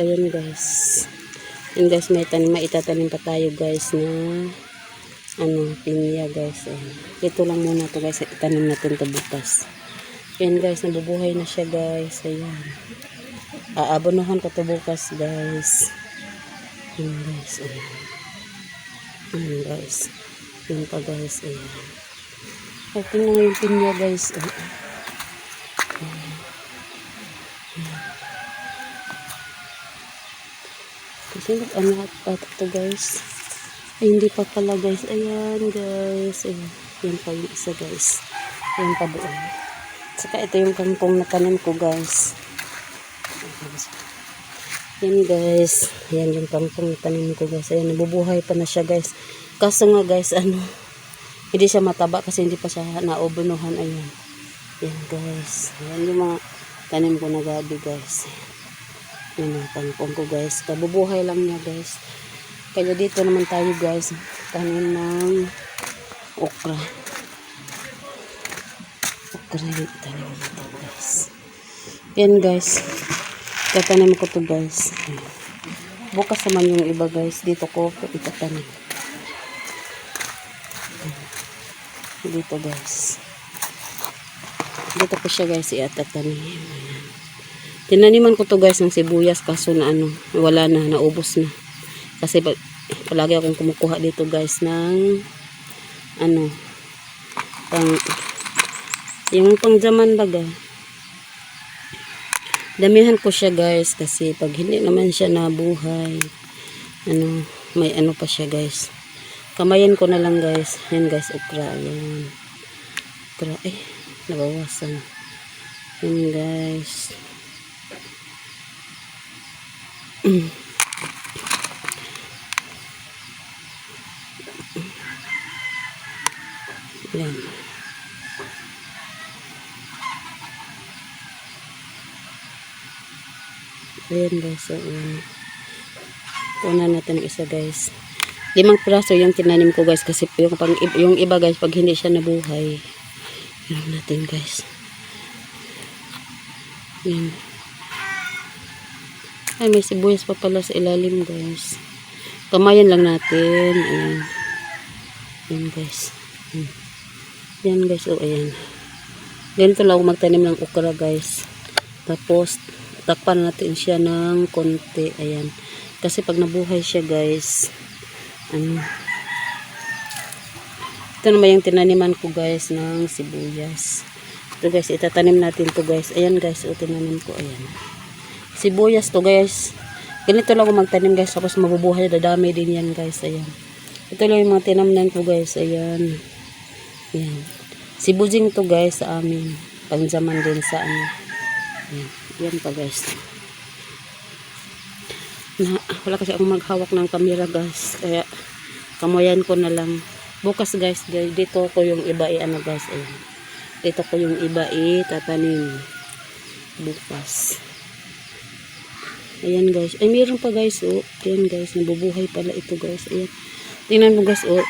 ayan guys. Ayan guys, may itatanim pa tayo guys na pinya guys. Ayan. Ito lang muna to guys, itanim natin to bukas. Ayan guys, nabubuhay na siya guys. Ayan. Aabonohan ko to bukas guys. Ayan guys, ayan. Ayan guys. Ayan pa guys, ayan. Ito na yung pinya guys. Ayan. Kasi nag-anak pa ito guys. Ay, hindi pa pala guys. Ayan guys. Ayan. Yan pa yung isa guys. Ayan pa doon. Saka ito yung kangkong na tanim ko guys. Ayan guys. Ayan yung kangkong na tanim ko guys. Ayan, nabubuhay pa na siya guys. Kaso nga guys, hindi siya mataba kasi hindi pa siya naubunuhan. Ayan. Ayan guys. Ayan yung mga tanim ko na gabi guys. Yan ang kangkong ko guys. Kabubuhay lang niya guys. Kaya dito naman tayo guys. Tanim ng okra. Okra yung tanim natin guys. Yan guys. Tatanim ko to guys. Bukas naman yung iba guys. Dito ko itatanim. Dito guys. Dito ko siya guys itatanim. Ayan. Tinaniman ko to guys ng sibuyas kaso na wala na, naubos na. Kasi palagi akong kumukuha dito guys ng yung pangjaman baga. Damihan ko siya guys kasi pag hindi naman siya nabuhay, may pa siya guys. Kamayan ko na lang guys. Yan guys, okra. Ayan. Okra, nabawasan. Yan guys. Yan. Ayan guys, so punan natin ang isa guys. 5 piraso yung tinanim ko guys kasi yung iba guys pag hindi siya nabuhay. Yan natin guys. Yan. Ay, may sibuyas pa pala sa ilalim guys. Kamayan lang natin. Ayan. Ayan guys. Ayan guys. O ayan. Ganito lang ako magtanim ng okra guys. Tapos takpan natin siya ng konti. Ayan. Kasi pag nabuhay siya guys. Ito naman yung tinaniman ko guys ng sibuyas. Ito guys. Itatanim natin to guys. Ayan guys. O tinanim ko. Ayan. Sibuyas to guys. Ganito lang ako magtanim guys. Tapos mabubuhay. Dadami din yan guys. Ayan. Ito lang yung mga tinamnan ko guys. Ayan. Ayan. Sibujing to guys sa amin. Pangjaman din sa Ayan. Ayan pa guys. Wala kasi akong maghawak ng camera guys. Kaya kamayan ko na lang. Bukas guys. Dito ko yung iba guys. Ayan. Dito ko yung iba tatanim. Bukas. Ayan guys. Ay, meron pa guys. Oh. Ayan guys. Nabubuhay pala ito guys. Ayan. Tingnan mo guys. Oh.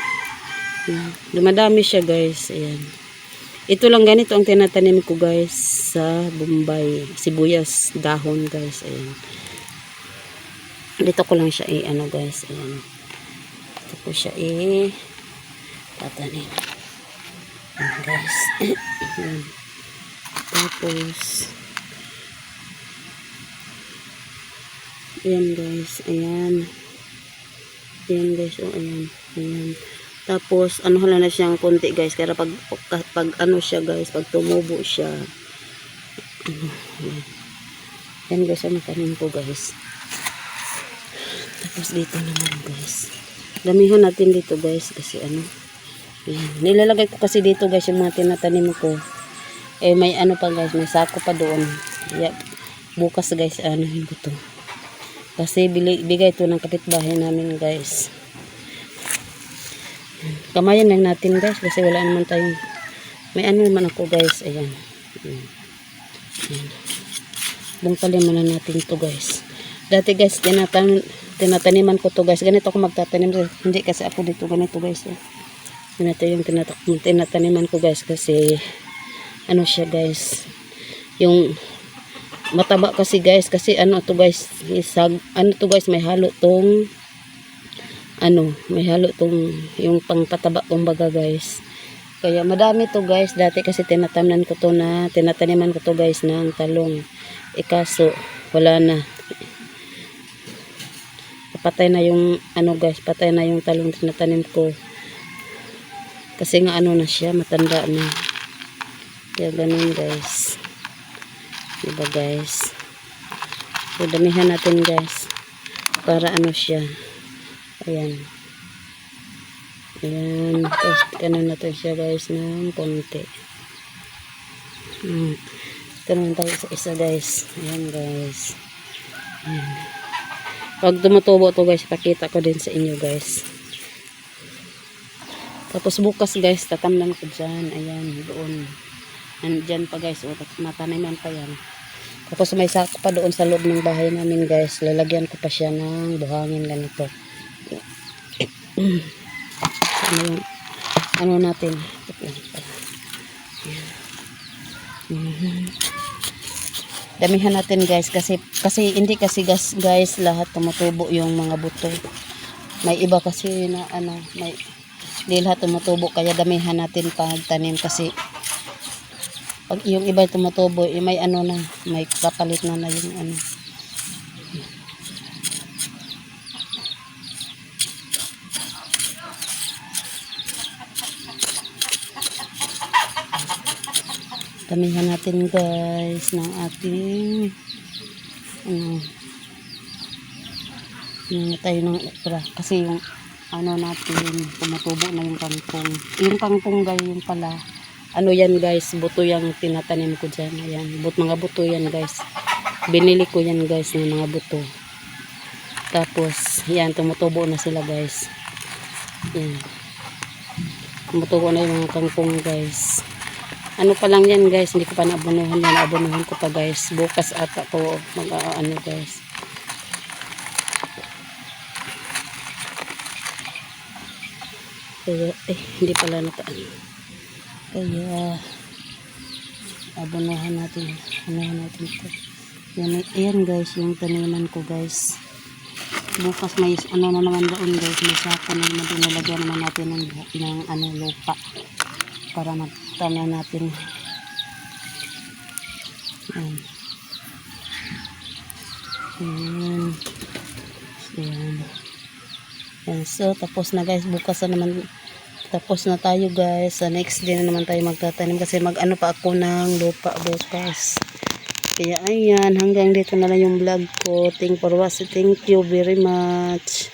Ayan. Dumadami siya guys. Ayan. Ito lang ganito ang tinatanim ko guys sa Bombay. Sibuyas dahon guys. Ayan. Dito ko lang siya guys. Ayan. Dito ko siya tatanim. Ayan guys. Ayan. Tapos ayan guys, ayan. Ayan guys, ayan. Ayan. Tapos, na siyang konti guys. Kaya pag siya guys, pag tumubo siya. Ayan. Ayan guys, ang tanim ko guys. Tapos dito naman guys. Damihan natin dito guys. Kasi ayan. Nilalagay ko kasi dito guys yung mga tinatanim ko. May pa guys, may sako pa doon. Yeah. Bukas guys, yung ito. Kasi bigay ito ng kapitbahay namin guys. Kamayan lang natin guys. Kasi wala naman tayong. May naman ako guys. Ayan. Ayan. Bungkalin muna natin ito guys. Dati guys, tinataniman ko to guys. Ganito ako magtatanim. Hindi kasi ako dito ganito guys. Ganito yung tinataniman ko guys. Kasi siya guys. Yung mataba kasi guys, kasi ano to guys, isag, ano to guys, may halo tong ano, may halo tong yung pangpataba kumbaga guys. Kaya madami to guys. Dati kasi tinataniman ko to guys ng talong. Kaso wala na. Patay na yung ano guys, patay na yung talong tinatanim ko. Kasi nga ano na siya, matanda na. Kaya ganun guys. Diba guys? So damihan natin guys. Para ano siya. Ayan. Ayan. Tapos ganun natin siya guys ng konti. Ganun tayo sa isa guys. Ayan guys. Ayan. Pag tumutubo to guys, pakita ko din sa inyo guys. Tapos bukas guys, tatamnan ko dyan. Ayan, doon. Andyan pa guys. O, mataniman pa yan. Tapos may sako pa doon sa loob ng bahay namin guys. Lalagyan ko pa siya ng buhangin ganito. Ano yung ano natin. Damihan natin guys kasi hindi kasi guys lahat tumutubo yung mga buto. May iba kasi na ano, may hindi lahat tumutubo kaya damihan natin pagtanim kasi pag yung iba tumutubo, may ano na, may kapalit na yung ano. Damihan natin guys ng ating tayo ng okra kasi yung ano natin tumutubo na yung kangkong guys, yung pala ano yan guys, buto yung tinatanim ko dyan. Ayan, mga buto yan guys, binili ko yan guys ng mga buto. Tapos yan, tumutubo na sila guys. Yan, tumutubo na yung mga kangkong guys. Ano pa lang yan guys, hindi ko pa naabonohan yan. Naabonohan ko pa guys, bukas ata ko mag-ano guys. Kaya hindi pala nakaano. Kaya abonohan natin ito. Yan guys yung taniman ko guys. Bukas may ano na naman doon guys, may sako na naman dinalagyan naman natin ng ano lupa para magtanim natin. Yan. Yan. Yan. So tapos na guys, bukas na naman. Tapos na tayo guys. Sa next day na naman tayo magtatanim kasi mag-ano pa ako ng lupa bukas. Kaya ayan, hanggang dito na lang yung vlog ko. Thank you for watching. Thank you very much.